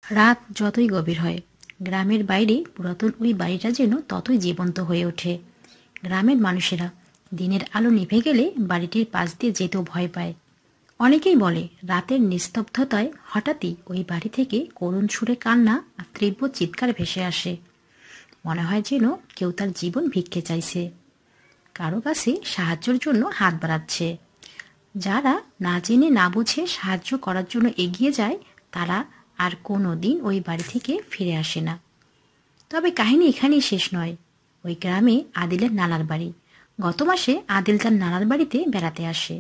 রাত যতই গভীর হয়, গ্রামের বাইরে পুরাতন ওই বাড়িটা যেন ততই জীবন্ত হয়ে ওঠে। গ্রামের মানুষেরা দিনের আলো নিভে গেলে বাড়িটির পাশ দিয়ে যেতেও ভয় পায়। অনেকেই বলে রাতের নিস্তব্ধতায় হঠাৎই ওই বাড়ি থেকে করুণ সুরে কান্না আর তীব্র চিৎকার ভেসে আসে। মনে হয় যেন কেউ তার জীবন ভিক্ষে চাইছে, কারো কাছে সাহায্যের জন্য হাত বাড়াচ্ছে। যারা না জেনে না বুঝে সাহায্য করার জন্য এগিয়ে যায়, তারা আর কোনো দিন ওই বাড়ি থেকে ফিরে আসে না। তবে কাহিনী এখানেই শেষ নয়। ওই গ্রামে আদিলের নানার বাড়ি। গত মাসে আদিল তার নানার বাড়িতে বেড়াতে আসে।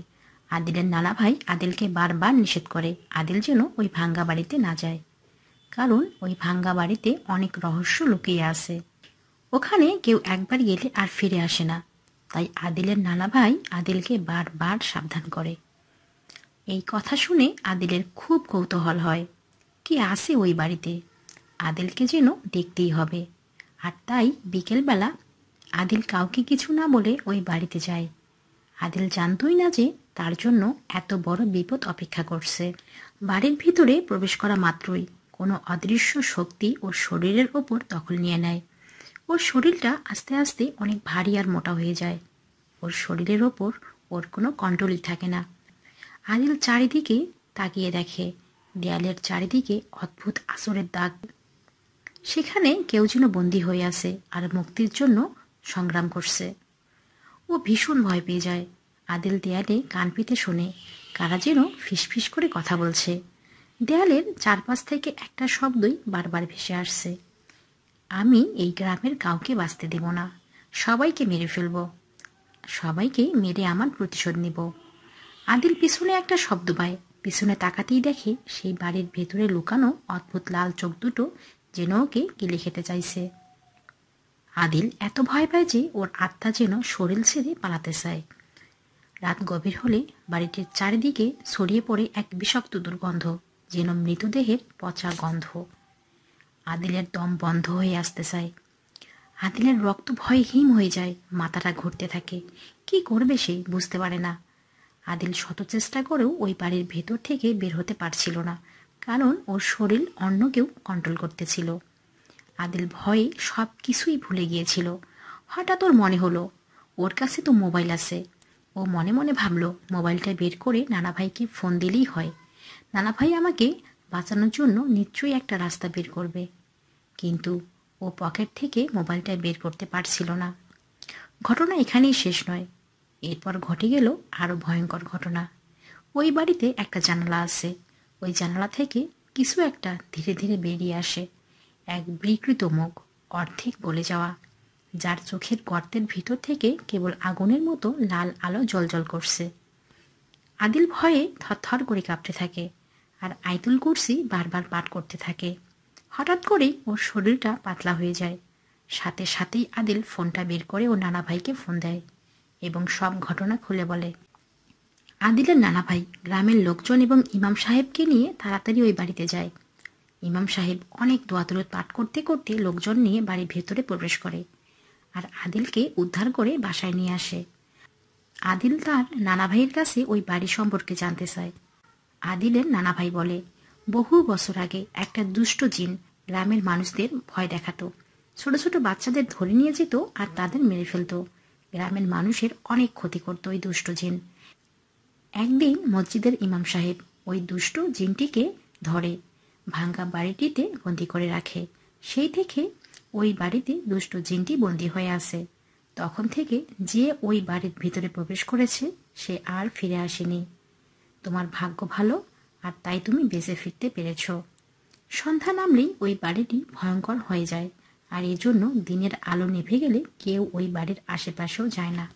আদিলের নানা ভাই আদিলকে বারবার নিষেধ করে আদিল যেন ওই ভাঙ্গা বাড়িতে না যায়, কারণ ওই ভাঙ্গা বাড়িতে অনেক রহস্য লুকিয়ে আছে। ওখানে কেউ একবার গেলে আর ফিরে আসে না। তাই আদিলের নানা ভাই আদিলকে বারবার সাবধান করে। এই কথা শুনে আদিলের খুব কৌতূহল হয়, কি আছে ওই বাড়িতে। আদিলকে যেন দেখতেই হবে। আর তাই বিকেলবেলা আদিল কাউকে কিছু না বলে ওই বাড়িতে যায়। আদিল জানতই না যে তার জন্য এত বড় বিপদ অপেক্ষা করছে। বাড়ির ভিতরে প্রবেশ করা মাত্রই কোনো অদৃশ্য শক্তি ওর শরীরের ওপর দখল নিয়ে নেয়। ওর শরীরটা আস্তে আস্তে অনেক ভারী আর মোটা হয়ে যায়। ওর শরীরের ওপর ওর কোনো কন্ট্রোলই থাকে না। আদিল চারিদিকে তাকিয়ে দেখে, দেয়ালের চারিদিকে অদ্ভুত আঁচড়ের দাগ। সেখানে কেউ যেন বন্দী হয়ে আছে আর মুক্তির জন্য সংগ্রাম করছে। ও ভীষণ ভয় পেয়ে যায়। আদিল দেয়ালে কান পেতে শোনে কারা যেন ফিসফিস করে কথা বলছে। দেয়ালের চারপাশ থেকে একটা শব্দই বারবার ভেসে আসছে, আমি এই গ্রামের কাউকে বাঁচতে দেব না, সবাইকে মেরে ফেলব, সবাইকে মেরে আমার প্রতিশোধ নিব। আদিল পিছনে একটা শব্দ পায়। পিছনে তাকাতেই দেখে সেই বাড়ির ভেতরে লুকানো অদ্ভুত লাল চোখ দুটো যেন ওকে গিলে খেতে চাইছে। আদিল এত ভয় পায় যে ওর আত্মা যেন শরীর ছেড়ে পালাতে চায়। রাত গভীর হলে বাড়িটির চারিদিকে ছড়িয়ে পড়ে এক বিষাক্ত দুর্গন্ধ, যেন মৃতদেহের পচা গন্ধ। আদিলের দম বন্ধ হয়ে আসতে চায়। আদিলের রক্ত ভয়ে হিম হয়ে যায়, মাথাটা ঘুরতে থাকে। কি করবে সে বুঝতে পারে না। আদিল শত চেষ্টা করেও ওই বাড়ির ভেতর থেকে বের হতে পারছিল না, কারণ ওর শরীর অন্য কেউ কন্ট্রোল করতেছিল। আদিল ভয়ে সব কিছুই ভুলে গিয়েছিল। হঠাৎ ওর মনে হলো ওর কাছে তো মোবাইল আছে। ও মনে মনে ভাবলো মোবাইলটা বের করে নানা ভাইকে ফোন দিলেই হয়। নানা ভাই আমাকে বাঁচানোর জন্য নিশ্চয়ই একটা রাস্তা বের করবে। কিন্তু ও পকেট থেকে মোবাইলটা বের করতে পারছিল না। ঘটনা এখানেই শেষ নয়। এরপর ঘটে গেল আরও ভয়ঙ্কর ঘটনা। ওই বাড়িতে একটা জানালা আছে। ওই জানালা থেকে কিছু একটা ধীরে ধীরে বেরিয়ে আসে। এক বিকৃত মুখ, অর্ধেক গলে যাওয়া, যার চোখের গর্তের ভিতর থেকে কেবল আগুনের মতো লাল আলো জ্বলজ্বল করছে। আদিল ভয়ে থরথর করে কাঁপতে থাকে আর আয়াতুল কুরসি বারবার পাঠ করতে থাকে। হঠাৎ করেই ওর শরীরটা পাতলা হয়ে যায়। সাথে সাথেই আদিল ফোনটা বের করে ও নানা ভাইকে ফোন দেয় এবং সব ঘটনা খুলে বলে। আদিলের নানা ভাই গ্রামের লোকজন এবং ইমাম সাহেবকে নিয়ে তাড়াতাড়ি ওই বাড়িতে যায়। ইমাম সাহেব অনেক দোয়া দরুদ পাঠ করতে করতে লোকজন নিয়ে বাড়ির ভেতরে প্রবেশ করে আর আদিলকে উদ্ধার করে বাসায় নিয়ে আসে। আদিল তার নানা ভাইয়ের কাছে ওই বাড়ি সম্পর্কে জানতে চায়। আদিলের নানা ভাই বলে, বহু বছর আগে একটা দুষ্ট জিন গ্রামের মানুষদের ভয় দেখাতো। ছোট ছোট বাচ্চাদের ধরে নিয়ে যেত আর তাদের মেরে ফেলতো। গ্রামের মানুষের অনেক ক্ষতি করত ওই দুষ্ট জিন। একদিন মসজিদের ইমাম সাহেব ওই দুষ্ট জিনটিকে ধরে ভাঙ্গা বাড়িটিতে বন্দি করে রাখে। সেই থেকে ওই বাড়িতে দুষ্ট জিনটি বন্দি হয়ে আছে। তখন থেকে যে ওই বাড়ির ভিতরে প্রবেশ করেছে সে আর ফিরে আসেনি। তোমার ভাগ্য ভালো, আর তাই তুমি বেঁচে ফিরতে পেরেছ। সন্ধ্যা নামলেই ওই বাড়িটি ভয়ঙ্কর হয়ে যায়, আর এজন্য দিনের আলো নিভে গেলে কেউ ওই বাড়ির আশেপাশেও যায় না।